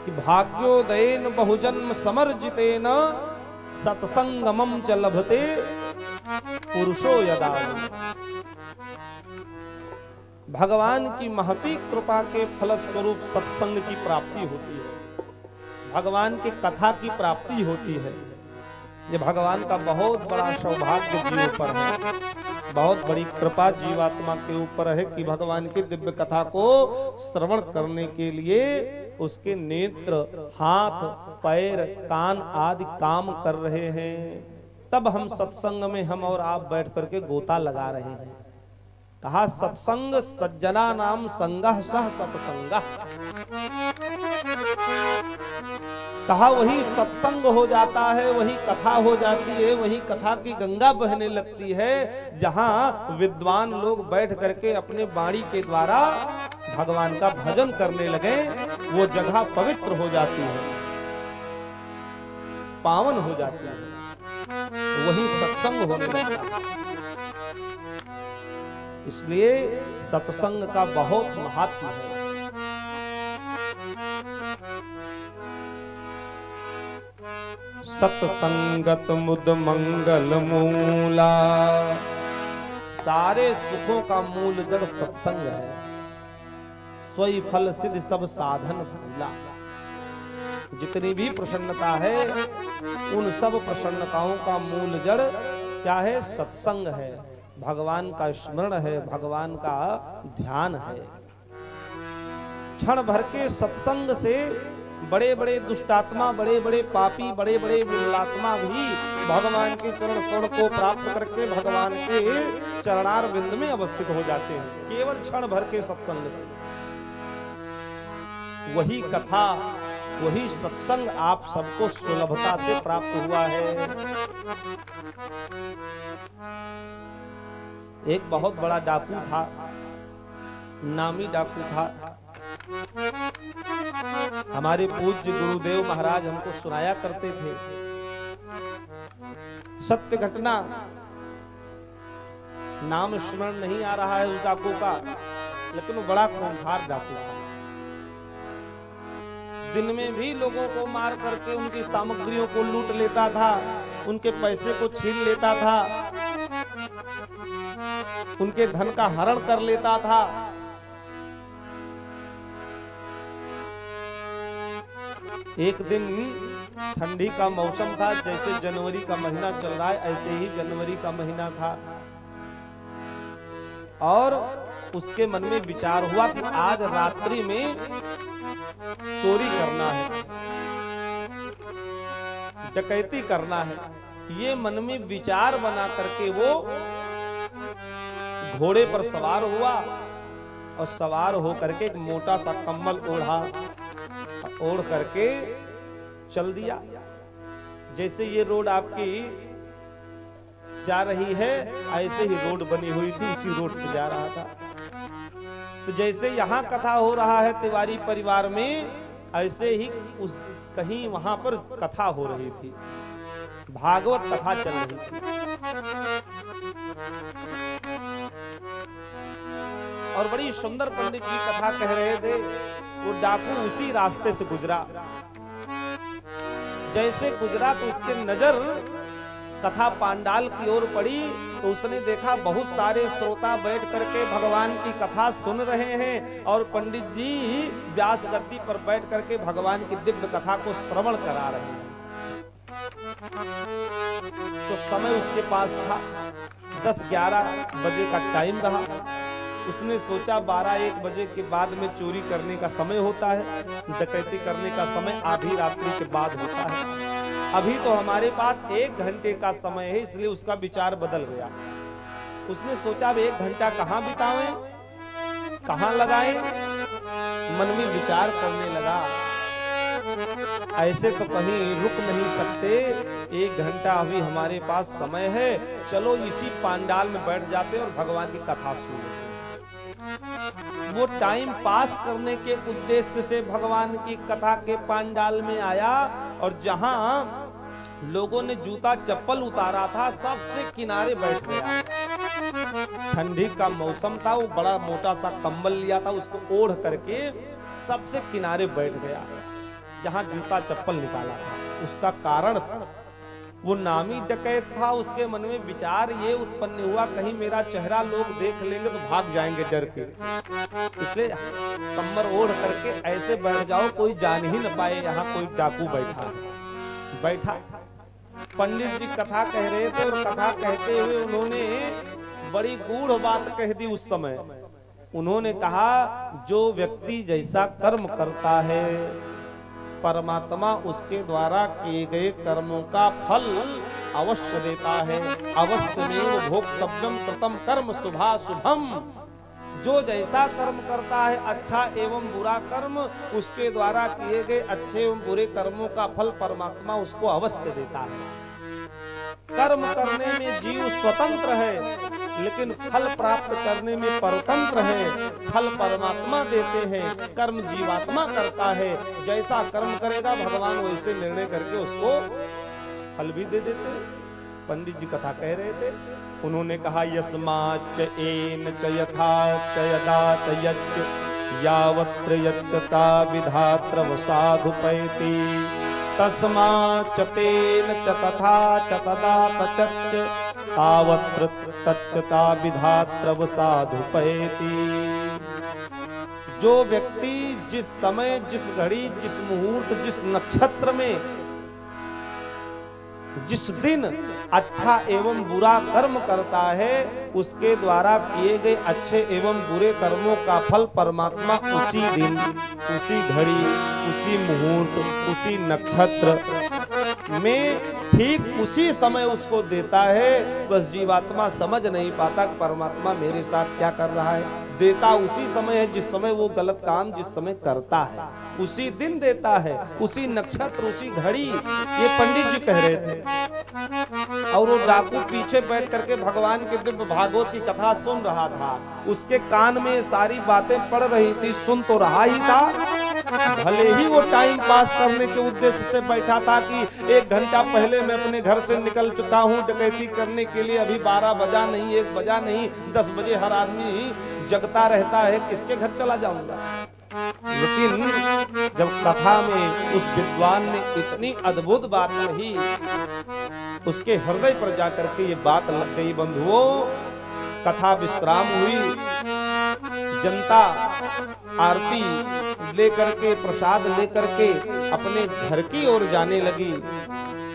कि भाग्योदयेन बहुजन्म समर्जितेन सत्संगमम च लभते पुरुषो यदा। भगवान की महती कृपा के फलस्वरूप सत्संग की प्राप्ति होती है, भगवान की कथा की प्राप्ति होती है। ये भगवान का बहुत बड़ा सौभाग्य जीव पर है, बहुत बड़ी कृपा जीवात्मा के ऊपर है कि भगवान की दिव्य कथा को श्रवण करने के लिए उसके नेत्र, हाथ, पैर, कान आदि काम कर रहे हैं। तब हम सत्संग में हम और आप बैठ करके गोता लगा रहे हैं। कहा सत्संग सज्जना नाम संगः सह सत्संगः। कहा वही सत्संग हो जाता है, वही कथा हो जाती है, वही कथा की गंगा बहने लगती है, जहां विद्वान लोग बैठ करके अपने वाणी के द्वारा भगवान का भजन करने लगे। वो जगह पवित्र हो जाती है, पावन हो जाती है, वही सत्संग होने लगता है। इसलिए सत्संग का बहुत महत्व है। सत्संगत मुद मंगल मूला, सारे सुखों का मूल जड़ सत्संग है। सोई फल सिद्ध सब साधन फूला। जितनी भी प्रसन्नता है उन सब प्रसन्नताओं का मूल जड़ क्या है? सत्संग है, भगवान का स्मरण है, भगवान का ध्यान है। क्षण भर के सत्संग से बड़े बड़े दुष्टात्मा, बड़े बड़े पापी, बड़े बड़े विमलात्मा भी भगवान के चरण स्वर्ण को प्राप्त करके भगवान के चरणार बिंद में अवस्थित हो जाते हैं, केवल क्षण भर के सत्संग से। वही कथा, वही सत्संग आप सबको सुलभता से प्राप्त हुआ है। एक बहुत बड़ा डाकू था, नामी डाकू था। हमारे पूज्य गुरुदेव महाराज हमको सुनाया करते थे सत्य घटना। नाम स्मरण नहीं आ रहा है उस डाकू का, लेकिन वो बड़ा खूंखार डाकू था। दिन में भी लोगों को मार करके उनकी सामग्रियों को लूट लेता था, उनके पैसे को छीन लेता था, उनके धन का हरण कर लेता था। एक दिन ठंडी का मौसम था, जैसे जनवरी का महीना चल रहा है ऐसे ही जनवरी का महीना था, और उसके मन में विचार हुआ कि आज रात्रि में चोरी करना है, डकैती करना है। ये मन में विचार बना करके वो घोड़े पर सवार हुआ और सवार होकर के एक मोटा सा कम्बल ओढ़ करके चल दिया। जैसे ये रोड आपकी जा रही है ऐसे ही रोड बनी हुई थी, उसी रोड से जा रहा था। तो जैसे यहाँ कथा हो रहा है तिवारी परिवार में, ऐसे ही उस कहीं वहां पर कथा हो रही थी, भागवत कथा चल रही थी। और बड़ी सुंदर पंडित जी कथा कह रहे थे। वो डाकू उसी रास्ते से गुजरा, जैसे गुजरा तो उसके नजर कथा पांडाल की ओर पड़ी, तो उसने देखा बहुत सारे श्रोता बैठ करके भगवान की कथा सुन रहे हैं और पंडित जी व्यास गद्दी पर बैठ करके भगवान की दिव्य कथा को श्रवण करा रहे हैं। तो समय उसके पास था 10-11 बजे का टाइम रहा। उसने सोचा 12-1 बजे के बाद में चोरी करने का समय होता है, डकैती करने का समय आधी रात्रि के बाद होता है। अभी तो हमारे पास 1 घंटे का समय है, इसलिए उसका विचार बदल गया। उसने सोचा अब 1 घंटा कहाँ बितावें, कहाँ लगाएं। मन में विचार करने लगा, ऐसे तो कहीं रुक नहीं सकते, 1 घंटा अभी हमारे पास समय है, चलो इसी पांडाल में बैठ जाते और भगवान की कथा सुन लेते। वो टाइम पास करने के उद्देश्य से भगवान की कथा के पांडाल में आया, और जहां लोगों ने जूता चप्पल उतारा था सबसे किनारे बैठ गया। ठंडी का मौसम था, वो बड़ा मोटा सा कंबल लिया था, उसको ओढ़ करके सबसे किनारे बैठ गया। जहां जूता चप्पल निकाला था। उसका कारण था, वो नामी डकैत था, उसके मन में विचार ये उत्पन्न हुआ कहीं मेरा चेहरा लोग देख लेंगे तो भाग जाएंगे डर के, इसलिए कम्बल ओढ़ करके ऐसे बैठ जाओ कोई जान ही न पाए यहाँ कोई डाकू बैठा है। बैठा, पंडित जी कथा कह रहे थे और कथा कहते हुए उन्होंने बड़ी गूढ़ बात कह दी। उस समय उन्होंने कहा जो व्यक्ति जैसा कर्म करता है परमात्मा उसके द्वारा किए गए कर्मों का फल अवश्य देता है। अवश्यमेव भोक्तव्यम कृतम कर्म शुभाशुभम। जो जैसा कर्म करता है अच्छा एवं बुरा कर्म, उसके द्वारा किए गए अच्छे एवं बुरे कर्मों का फल परमात्मा उसको अवश्य देता है। कर्म करने में जीव स्वतंत्र है, लेकिन फल प्राप्त करने में परतंत्र है। फल परमात्मा देते हैं, कर्म जीवात्मा करता है। जैसा कर्म करेगा भगवान वैसे निर्णय करके उसको फल भी दे देते। पंडित जी कथा कह रहे थे, उन्होंने कहा यस्माच्च एन च यथा च यदा च यच्च यावत्र यच्चता विधात्र साधुपैति तस्माच्च तेन च तथा च तदा तच्च तावत्र तच्चता विधात्र साधुपैति। जो व्यक्ति जिस समय, जिस घड़ी, जिस मुहूर्त, जिस नक्षत्र में, जिस दिन अच्छा एवं बुरा कर्म करता है उसके द्वारा किए गए अच्छे एवं बुरे कर्मों का फल परमात्मा उसी दिन, उसी घड़ी, उसी मुहूर्त, उसी नक्षत्र में ठीक उसी समय उसको देता है। बस जीवात्मा समझ नहीं पाता परमात्मा मेरे साथ क्या कर रहा है। देता उसी समय है जिस समय वो गलत काम जिस समय करता है, उसी दिन देता है, उसी नक्षत्र, उसी घड़ी। ये पंडित जी कह रहे थे। और वो डाकू पीछे बैठ करके भगवान के दिव्य भागवत की कथा सुन रहा था। उसके कान में सारी बातें पड़ रही थी, सुन तो रहा ही था। भले ही वो टाइम पास करने के उद्देश्य से बैठा था कि 1 घंटा पहले मैं अपने घर से निकल चुका हूँ डकैती करने के लिए, अभी 12 बजा नहीं, 1 बजा नहीं, 10 बजे हर आदमी जगता रहता है, किसके घर चला जाऊंगा। लेकिन जब कथा में उस विद्वान ने इतनी अद्भुत बात कही, उसके हृदय पर जाकर के ये बात लग गई। बंधुओं, कथा विश्राम हुई, जनता आरती लेकर के, प्रसाद लेकर के अपने घर की ओर जाने लगी।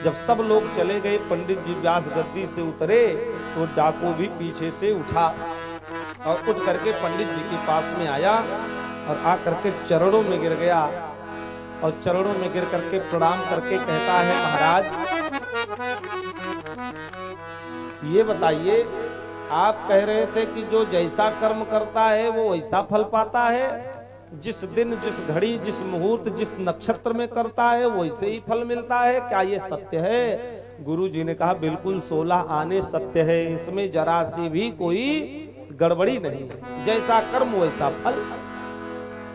जब सब लोग चले गए, पंडित जी व्यास गद्दी से उतरे तो डाकू भी पीछे से उठा और उठ करके पंडित जी के पास में आया और आकर के चरणों में गिर गया और चरणों में गिर करके प्रणाम करके कहता है, महाराज ये बताइए, आप कह रहे थे कि जो जैसा कर्म करता है वो वैसा फल पाता है, जिस दिन, जिस घड़ी, जिस मुहूर्त, जिस नक्षत्र में करता है वैसे ही फल मिलता है, क्या ये सत्य है? गुरु जी ने कहा बिल्कुल 16 आने सत्य है, इसमें जरा सी भी कोई गड़बड़ी नहीं है, जैसा कर्म वैसा फल।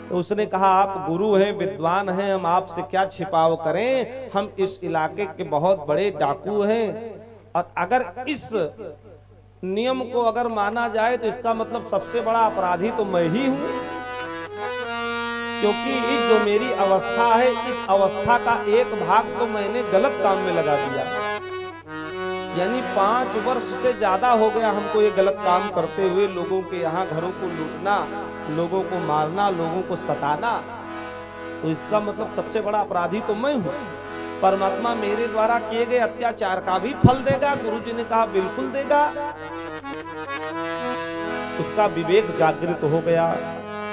तो उसने कहा आप गुरु हैं, विद्वान हैं, हम आपसे क्या छिपाव करें, हम इस इलाके के बहुत बड़े डाकू हैं और अगर इस नियम को अगर माना जाए तो इसका मतलब सबसे बड़ा अपराधी तो मैं ही हूं, क्योंकि जो मेरी अवस्था है इस अवस्था का एक भाग तो मैंने गलत काम में लगा दिया। यानी 5 वर्ष से ज्यादा हो गया हमको ये गलत काम करते हुए, लोगों के यहाँ घरों को लूटना, लोगों को मारना, लोगों को सताना। तो इसका मतलब सबसे बड़ा अपराधी तो मैं हूँ। परमात्मा मेरे द्वारा किए गए अत्याचार का भी फल देगा। गुरुजी ने कहा बिल्कुल देगा। उसका विवेक जागृत हो गया,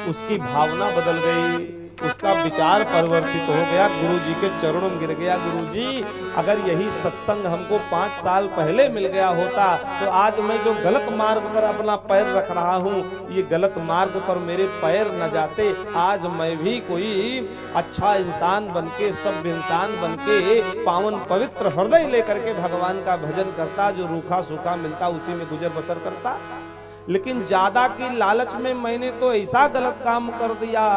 उसकी भावना बदल गई, उसका विचार परिवर्तित हो गया, गुरुजी के चरणों में गिर गया। गुरुजी, अगर यही सत्संग हमको 5 साल पहले मिल गया होता तो आज मैं जो गलत मार्ग पर अपना पैर रख रहा हूँ, ये गलत मार्ग पर मेरे पैर न जाते, आज मैं भी कोई अच्छा इंसान बनके, सभ्य इंसान बनके, पावन पवित्र हृदय लेकर के भगवान का भजन करता, जो रूखा सूखा मिलता उसी में गुजर बसर करता। लेकिन ज्यादा की लालच में मैंने तो ऐसा गलत काम कर दिया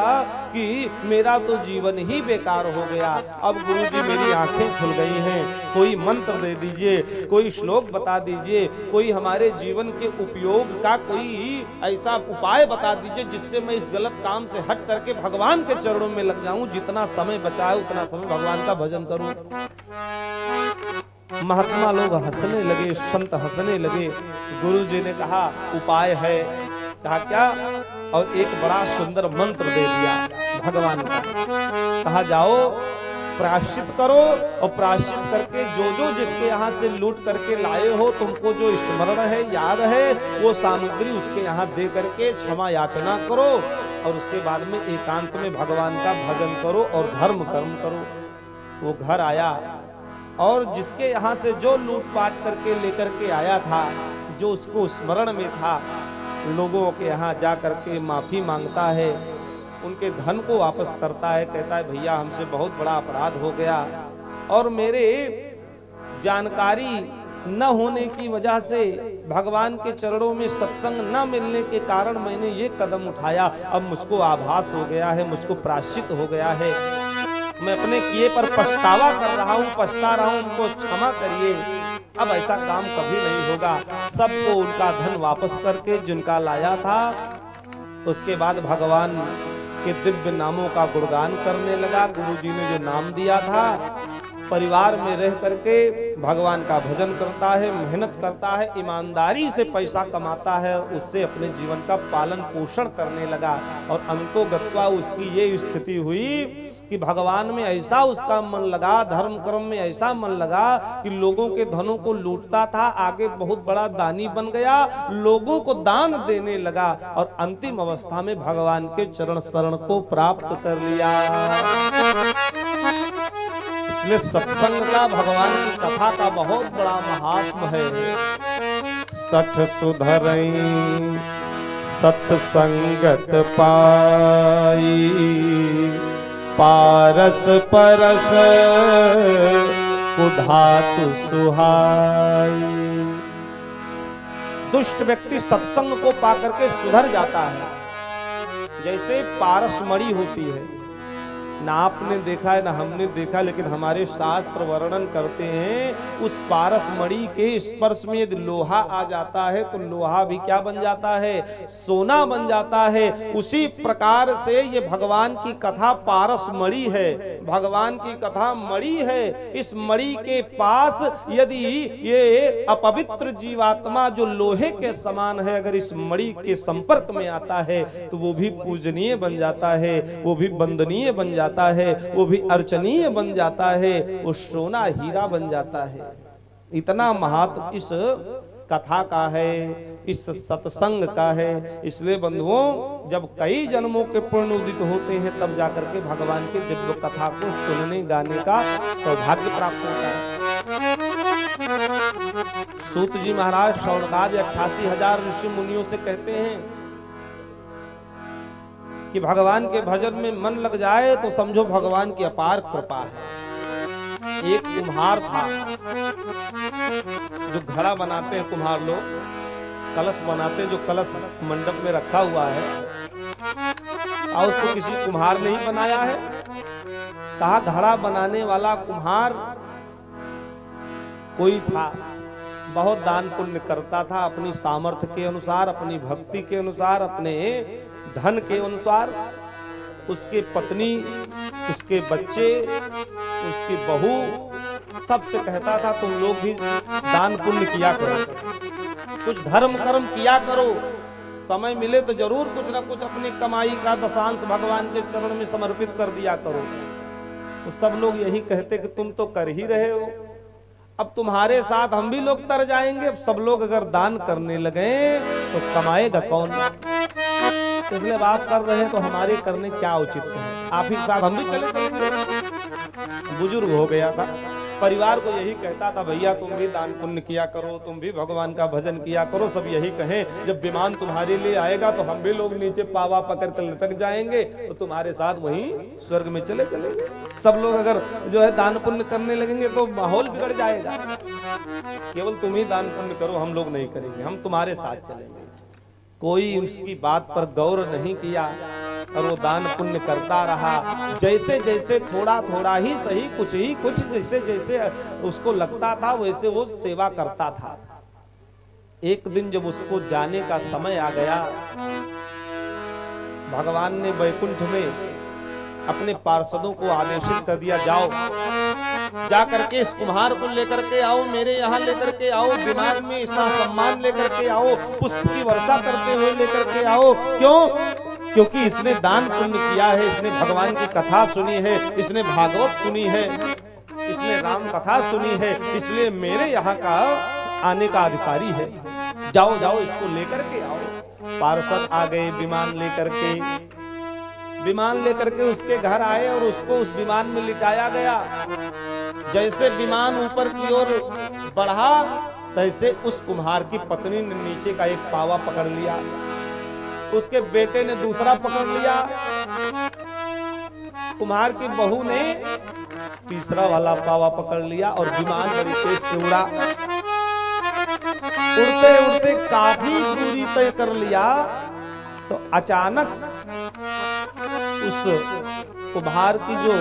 कि मेरा तो जीवन ही बेकार हो गया। अब गुरुजी मेरी आंखें खुल गई हैं, कोई मंत्र दे दीजिए, कोई श्लोक बता दीजिए, कोई हमारे जीवन के उपयोग का कोई ऐसा उपाय बता दीजिए जिससे मैं इस गलत काम से हट करके भगवान के चरणों में लग जाऊं, जितना समय बचा है उतना समय भगवान का भजन करूं। महात्मा लोग हंसने लगे, संत हंसने लगे। गुरुजी ने कहा उपाय है। कहा क्या? और एक बड़ा सुंदर मंत्र दे दिया भगवान का। कहा जाओ प्रायश्चित करो और प्रायश्चित करके जो जो जिसके यहाँ से लूट करके लाए हो, तुमको जो स्मरण है, याद है, वो सामग्री उसके यहाँ दे करके क्षमा याचना करो और उसके बाद में एकांत में भगवान का भजन करो और धर्म कर्म करो। वो घर आया और जिसके यहाँ से जो लूटपाट करके लेकर के आया था, जो उसको स्मरण में था, लोगों के यहाँ जा करके माफी मांगता है, उनके धन को वापस करता है। कहता है भैया हमसे बहुत बड़ा अपराध हो गया और मेरे जानकारी न होने की वजह से, भगवान के चरणों में सत्संग न मिलने के कारण मैंने ये कदम उठाया। अब मुझको आभास हो गया है, मुझको प्रायश्चित हो गया है, मैं अपने किए पर पछतावा कर रहा हूँ, पछता रहा हूँ, उनको क्षमा करिए। अब ऐसा काम कभी नहीं होगा। सबको उनका धन वापस करके जिनका लाया था, उसके बाद भगवान के दिव्य नामों का गुणगान करने लगा। गुरुजी ने जो नाम दिया था, परिवार में रह करके भगवान का भजन करता है, मेहनत करता है, ईमानदारी से पैसा कमाता है, उससे अपने जीवन का पालन पोषण करने लगा। और अंतो गत्वा उसकी ये स्थिति हुई कि भगवान में ऐसा उसका मन लगा, धर्म कर्म में ऐसा मन लगा कि लोगों के धनों को लूटता था, आगे बहुत बड़ा दानी बन गया, लोगों को दान देने लगा और अंतिम अवस्था में भगवान के चरण शरण को प्राप्त कर लिया। इसलिए सत्संग का, भगवान की कथा का बहुत बड़ा महात्म है। सठ सुधरई सत्संगत पाई, पारस परस कुधातु सुहाई। दुष्ट व्यक्ति सत्संग को पाकर के सुधर जाता है। जैसे पारस मणि होती है, ना आपने देखा है ना हमने देखा, लेकिन हमारे शास्त्र वर्णन करते हैं उस पारस मणि के स्पर्श में यदि लोहा आ जाता है तो लोहा भी क्या बन जाता है? सोना बन जाता है। उसी प्रकार से ये भगवान की कथा पारस मणि है, भगवान की कथा मणि है। इस मणि के पास यदि ये अपवित्र जीवात्मा जो लोहे के समान है, अगर इस मणि के संपर्क में आता है तो वो भी पूजनीय बन जाता है, वो भी वंदनीय बन जाता है, वो भी अर्चनीय बन जाता है, वो सोना हीरा बन जाता है। इतना महत्व इस कथा का है, इस सत्संग का है। इसलिए बंधुओं, जब कई जन्मों के पुण्य उदित होते हैं तब जाकर के भगवान की दिव्य कथा को सुनने गाने का सौभाग्य प्राप्त होता है। सूत जी महाराज शौनकादि 88,000 ऋषि मुनियों से कहते हैं कि भगवान के भजन में मन लग जाए तो समझो भगवान की अपार कृपा है। एक कुम्हार था, जो घड़ा बनाते हैं कुम्हार लोग, कलश बनाते हैं, जो कलश मंडप में रखा हुआ है, और उसको किसी कुम्हार ने ही बनाया है। कहा घड़ा बनाने वाला कुम्हार कोई था, बहुत दान पुण्य करता था, अपनी सामर्थ्य के अनुसार, अपनी भक्ति के अनुसार, अपने धन के अनुसार। उसके पत्नी, उसके बच्चे, उसकी बहू सबसे कहता था तुम लोग भी दान पुण्य किया करो, कुछ धर्म कर्म किया करो, समय मिले तो जरूर कुछ ना कुछ अपनी कमाई का दशांश भगवान के चरण में समर्पित कर दिया करो। तो सब लोग यही कहते कि तुम तो कर ही रहे हो, अब तुम्हारे साथ हम भी लोग तर जाएंगे। सब लोग अगर दान करने लगे तो कमाएगा कौन? इसलिए बात कर रहे हैं तो हमारे करने क्या उचित है? आप ही साथ हम भी चले चलेंगे। बुजुर्ग हो गया था, परिवार को यही कहता था भैया तुम भी दान पुण्य किया करो, तुम भी भगवान का भजन किया करो। सब यही कहें जब विमान तुम्हारे लिए आएगा तो हम भी लोग नीचे पावा पकड़ कर लटक जाएंगे, तो तुम्हारे साथ वहीं स्वर्ग में चले चलेंगे। सब लोग अगर जो है दान पुण्य करने लगेंगे तो माहौल बिगड़ जाएगा। केवल तुम ही दान पुण्य करो, हम लोग नहीं करेंगे, हम तुम्हारे साथ चलेंगे। कोई उसकी बात पर गौर नहीं किया और वो दान पुण्य करता रहा। जैसे जैसे थोड़ा थोड़ा ही सही, कुछ जैसे जैसे उसको लगता था वैसे वो सेवा करता था। एक दिन जब उसको जाने का समय आ गया, भगवान ने वैकुंठ में अपने पार्षदों को आदेशित कर दिया, जाओ जा करके इस कुम्हार को लेकर के आओ, मेरे यहाँ लेकर के आओ, विमान में ऐसा सम्मान लेकर के आओ, पुष्प की वर्षा करते हुए लेकर के आओ। क्यों? क्योंकि इसने दान पुण्य किया है, इसने भगवान की कथा सुनी है, इसने भागवत सुनी है, इसने राम कथा सुनी है, इसलिए मेरे यहाँ का आने का अधिकारी है। जाओ जाओ इसको लेकर के आओ। पार्षद आ गए विमान लेकर के, विमान लेकर के उसके घर आए और उसको उस विमान में लिटाया गया। जैसे विमान ऊपर की ओर बढ़ा, तैसे उस कुम्हार की पत्नी ने नीचे का एक पावा पकड़ लिया, उसके बेटे ने दूसरा पकड़ लिया, कुम्हार की बहू ने तीसरा वाला पावा पकड़ लिया और विमान बड़ी तेज से उड़ा। उड़ते उड़ते काफी दूरी तय कर लिया तो अचानक उस कुम्हार की जो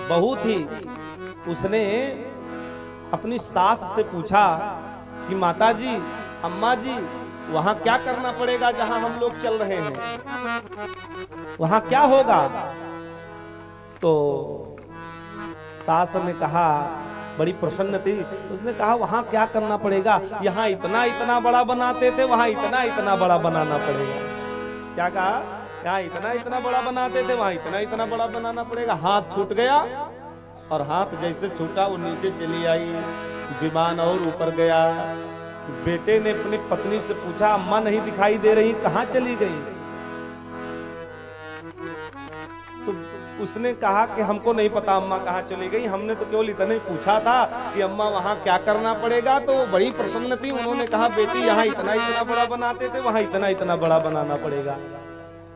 बहू थी उसने अपनी सास से पूछा कि माता जी, अम्मा जी, वहां क्या करना पड़ेगा जहां हम लोग चल रहे हैं, वहां क्या होगा? तो सास ने कहा, बड़ी प्रसन्न थी, उसने कहा वहां क्या करना पड़ेगा, यहाँ इतना इतना बड़ा बनाते थे, वहां इतना इतना बड़ा बनाना पड़ेगा। क्या कहा? यहाँ इतना इतना बड़ा बनाते थे, वहां इतना इतना बड़ा बनाना पड़ेगा। हाथ छूट गया और हाथ जैसे छूटा वो नीचे चली आई, विमान और ऊपर गया। बेटे ने अपनी पत्नी से पूछा, अम्मा नहीं दिखाई दे रही, कहां चली गई? तो उसने कहा कि हमको नहीं पता अम्मा कहाँ चली गई, हमने तो केवल इतना ही पूछा था कि अम्मा वहाँ क्या करना पड़ेगा। तो बड़ी प्रसन्न थी, उन्होंने कहा बेटी यहाँ इतना इतना बड़ा बनाते थे, वहाँ इतना इतना बड़ा बनाना पड़ेगा।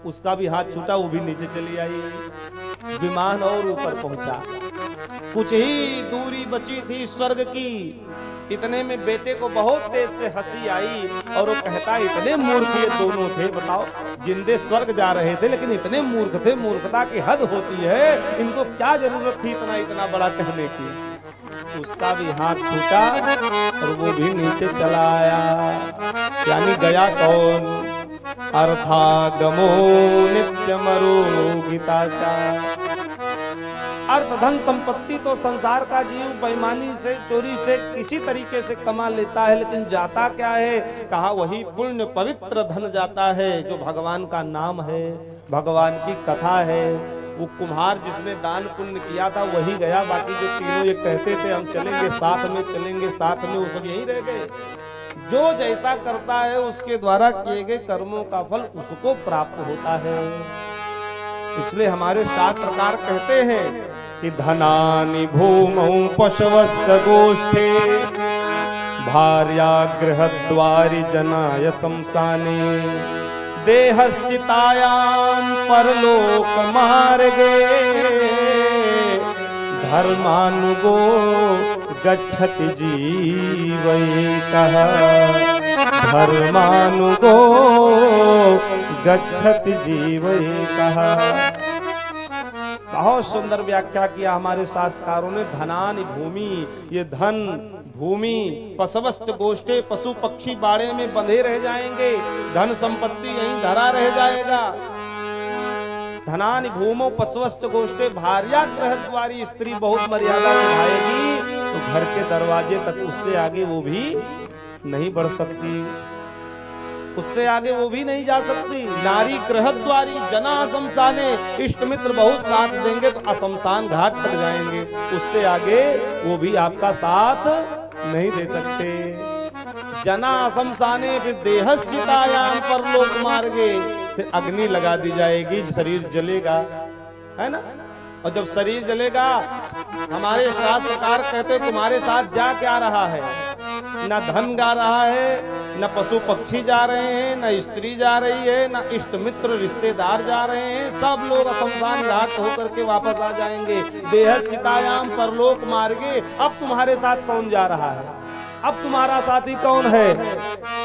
उसका भी हाथ छूटा, वो भी नीचे चली आई, विमान और ऊपर पहुंचा। कुछ ही दूरी बची थी स्वर्ग की, इतने में बेटे को बहुत तेज से हंसी आई और वो कहता, इतने मूर्ख ये दोनों थे, बताओ, जिंदे स्वर्ग जा रहे थे लेकिन इतने मूर्ख थे, मूर्खता की हद होती है, इनको क्या जरूरत थी इतना इतना बड़ा कहने की। उसका भी हाथ छूटा और वो भी नीचे चला आया। यानी गया कौन? अर्थागमो नित्यमरो गीताचा। अर्थ धन संपत्ति तो संसार का जीव बेईमानी से, चोरी से, किसी तरीके से कमा लेता है, लेकिन जाता क्या है? कहा वही पुण्य पवित्र धन जाता है जो भगवान का नाम है, भगवान की कथा है। वो कुम्हार जिसने दान पुण्य किया था वही गया, बाकी जो तीनों ये कहते थे हम चलेंगे साथ में, चलेंगे साथ में, वो सब यहीं रह गए। जो जैसा करता है उसके द्वारा किए गए कर्मों का फल उसको प्राप्त होता है। इसलिए हमारे शास्त्रकार कहते हैं कि धनानि भूमौ पशवस्य गोष्ठे, भार्या गृहद्वारि जनाय शमशाने, देहश्चितायां परलोक मार्गे, धर्मानुगो गच्छति जीवैकः, धर्मानुगो गच्छति जीवैकः। बहुत सुंदर व्याख्या किया हमारे शास्त्रकारों ने। धनानि भूमि, ये धन भूमि, पशवश्च गोष्ठे, पशु पक्षी बाड़े में बंधे रह जाएंगे, धन संपत्ति यहीं धरा रह जाएगा। धनानि भूमो पशवश्च गोष्ठे, भार्या गृहद्वारी, स्त्री बहुत मर्यादा निभाएगी तो घर के दरवाजे तक, उससे आगे वो भी नहीं बढ़ सकती, उससे आगे वो भी नहीं जा सकती। नारी गृहद्वारी जना शमशाने, इष्ट मित्र बहुत साथ देंगे तो अशमशान घाट तक जाएंगे, उससे आगे वो भी आपका साथ नहीं दे सकते। जना शमशाने, फिर देहश्चितायां परलोक मार्गे, फिर अग्नि लगा दी जाएगी, शरीर जलेगा, है ना। और जब शरीर जलेगा, हमारे शास्त्रकार कहते तुम्हारे साथ जा क्या रहा है? न धन जा रहा है, न पशु पक्षी जा रहे हैं, न स्त्री जा रही है, न इष्ट मित्र रिश्तेदार जा रहे हैं, सब लोग शमशान घाट होकर के वापस आ जाएंगे। देहश्चितायां परलोक मार्गे, अब तुम्हारे साथ कौन जा रहा है? अब तुम्हारा साथी कौन है?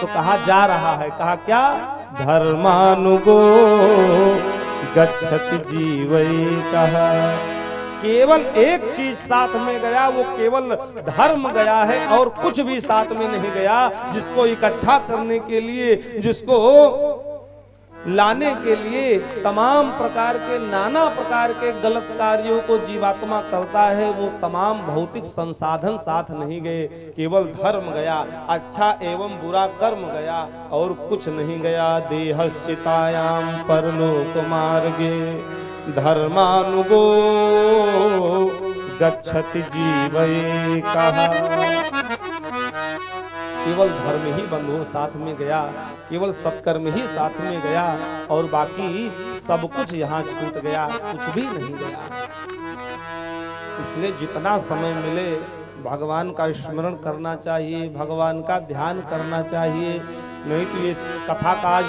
तो कहा जा रहा है, कहा क्या? धर्मानुगो गच्छति जीवई कहा। केवल एक चीज साथ में गया, वो केवल धर्म गया है और कुछ भी साथ में नहीं गया। जिसको इकट्ठा करने के लिए, जिसको लाने के लिए तमाम प्रकार के, नाना प्रकार के गलत कार्यों को जीवात्मा करता है, वो तमाम भौतिक संसाधन साथ नहीं गए, केवल धर्म गया, अच्छा एवं बुरा कर्म गया और कुछ नहीं गया। देहस्यतायाम परलोक मार्गे धर्मानुगो गच्छति जीवै कहा। केवल धर्म ही बंधुओं साथ में गया, केवल सत्कर्म ही साथ में गया और बाकी सब कुछ यहाँ छूट गया, कुछ भी नहीं गया। इसलिए जितना समय मिले भगवान का स्मरण करना चाहिए, भगवान का ध्यान करना चाहिए। नहीं तो ये कथा का